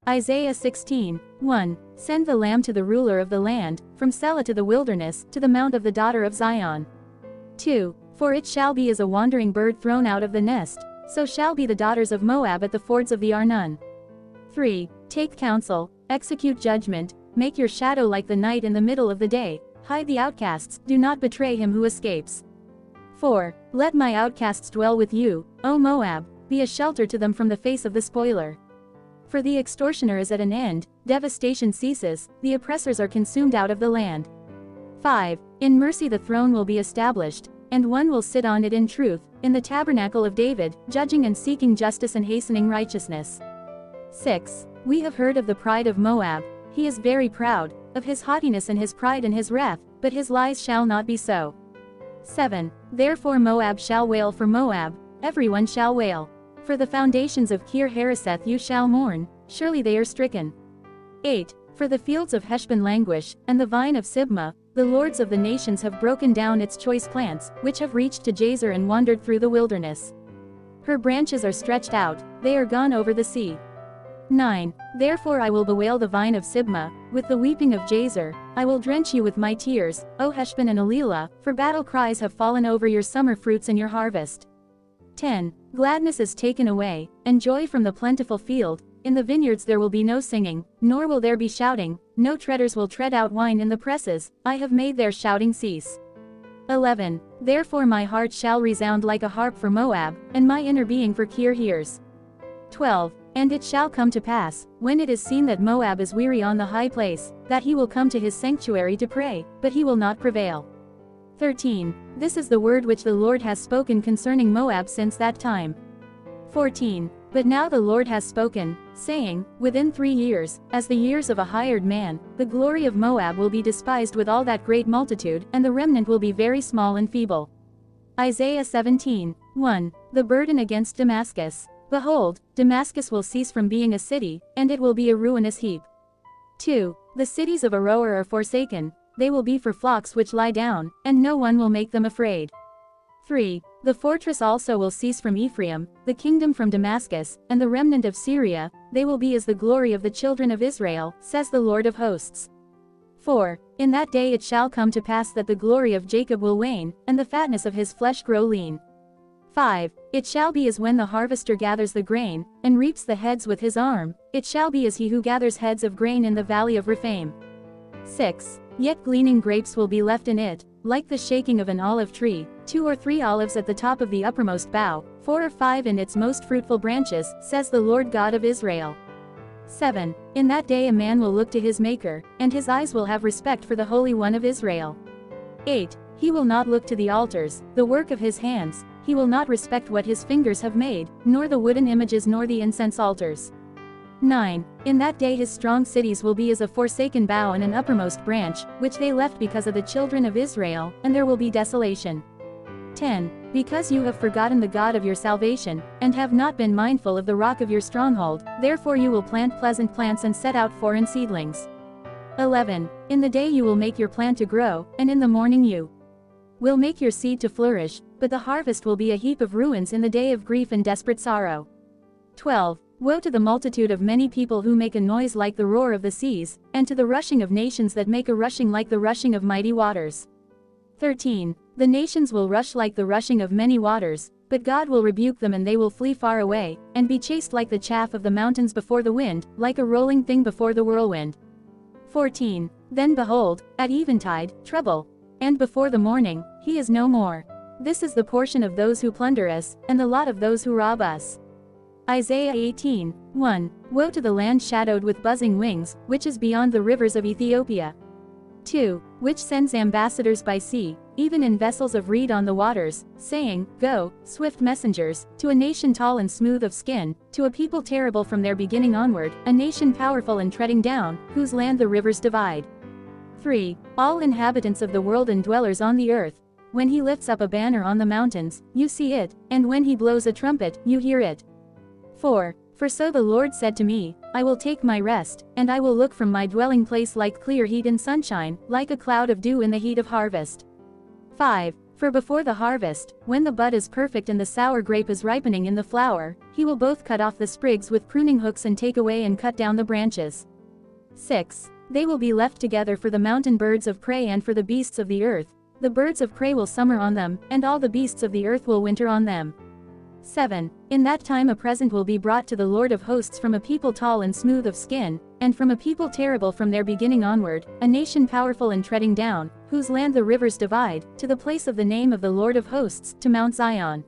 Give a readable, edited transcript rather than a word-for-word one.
Isaiah 16:1. Send the lamb to the ruler of the land, from Selah to the wilderness, to the mount of the daughter of Zion. 2. For it shall be as a wandering bird thrown out of the nest, so shall be the daughters of Moab at the fords of the Arnon. 3. Take counsel, execute judgment, make your shadow like the night in the middle of the day, hide the outcasts, do not betray him who escapes. 4. Let my outcasts dwell with you, O Moab, be a shelter to them from the face of the spoiler. For the extortioner is at an end, devastation ceases, the oppressors are consumed out of the land. 5. In mercy the throne will be established, and one will sit on it in truth, in the tabernacle of David, judging and seeking justice and hastening righteousness. 6. We have heard of the pride of Moab, he is very proud, of his haughtiness and his pride and his wrath, but his lies shall not be so. 7. Therefore Moab shall wail for Moab, everyone shall wail. For the foundations of Kir Hareseth you shall mourn, surely they are stricken. 8. For the fields of Heshbon languish, and the vine of Sibmah, the lords of the nations have broken down its choice plants, which have reached to Jazer and wandered through the wilderness. Her branches are stretched out, they are gone over the sea. 9. Therefore I will bewail the vine of Sibmah, with the weeping of Jazer, I will drench you with my tears, O Heshbon and Elilah, for battle cries have fallen over your summer fruits and your harvest. 10. Gladness is taken away, and joy from the plentiful field, in the vineyards there will be no singing, nor will there be shouting, no treaders will tread out wine in the presses, I have made their shouting cease. 11. Therefore my heart shall resound like a harp for Moab, and my inner being for Kir hears. 12. And it shall come to pass, when it is seen that Moab is weary on the high place, that he will come to his sanctuary to pray, but he will not prevail. 13. This is the word which the Lord has spoken concerning Moab since that time. 14. But now the Lord has spoken, saying, within 3 years, as the years of a hired man, the glory of Moab will be despised with all that great multitude, and the remnant will be very small and feeble. Isaiah 17:1. The burden against Damascus. Behold, Damascus will cease from being a city, and it will be a ruinous heap. 2. The cities of Aroer are forsaken, they will be for flocks which lie down, and no one will make them afraid. 3. The fortress also will cease from Ephraim, the kingdom from Damascus, and the remnant of Syria, they will be as the glory of the children of Israel, says the Lord of hosts. 4. In that day it shall come to pass that the glory of Jacob will wane, and the fatness of his flesh grow lean. 5. It shall be as when the harvester gathers the grain, and reaps the heads with his arm, it shall be as he who gathers heads of grain in the valley of Rephaim. 6. Yet gleaning grapes will be left in it, like the shaking of an olive tree, 2 or 3 olives at the top of the uppermost bough, 4 or 5 in its most fruitful branches, says the Lord God of Israel. 7. In that day a man will look to his Maker, and his eyes will have respect for the Holy One of Israel. 8. He will not look to the altars, the work of his hands, he will not respect what his fingers have made, nor the wooden images nor the incense altars. 9. In that day his strong cities will be as a forsaken bough and an uppermost branch, which they left because of the children of Israel, and there will be desolation. 10. Because you have forgotten the God of your salvation, and have not been mindful of the rock of your stronghold, therefore you will plant pleasant plants and set out foreign seedlings. 11. In the day you will make your plant to grow, and in the morning you will make your seed to flourish, but the harvest will be a heap of ruins in the day of grief and desperate sorrow. 12. Woe to the multitude of many people who make a noise like the roar of the seas, and to the rushing of nations that make a rushing like the rushing of mighty waters. 13. The nations will rush like the rushing of many waters, but God will rebuke them and they will flee far away, and be chased like the chaff of the mountains before the wind, like a rolling thing before the whirlwind. 14. Then behold, at eventide, trouble. And before the morning, he is no more. This is the portion of those who plunder us, and the lot of those who rob us. Isaiah 18:1. Woe to the land shadowed with buzzing wings, which is beyond the rivers of Ethiopia. 2. Which sends ambassadors by sea, even in vessels of reed on the waters, saying, Go, swift messengers, to a nation tall and smooth of skin, to a people terrible from their beginning onward, a nation powerful and treading down, whose land the rivers divide. 3. All inhabitants of the world and dwellers on the earth. When he lifts up a banner on the mountains, you see it, and when he blows a trumpet, you hear it. 4. For so the Lord said to me, I will take my rest, and I will look from my dwelling place like clear heat in sunshine, like a cloud of dew in the heat of harvest. 5. For before the harvest, when the bud is perfect and the sour grape is ripening in the flower, he will both cut off the sprigs with pruning hooks and take away and cut down the branches. 6. They will be left together for the mountain birds of prey and for the beasts of the earth. The birds of prey will summer on them, and all the beasts of the earth will winter on them. 7. In that time a present will be brought to the Lord of hosts from a people tall and smooth of skin, and from a people terrible from their beginning onward, a nation powerful and treading down, whose land the rivers divide, to the place of the name of the Lord of hosts, to Mount Zion.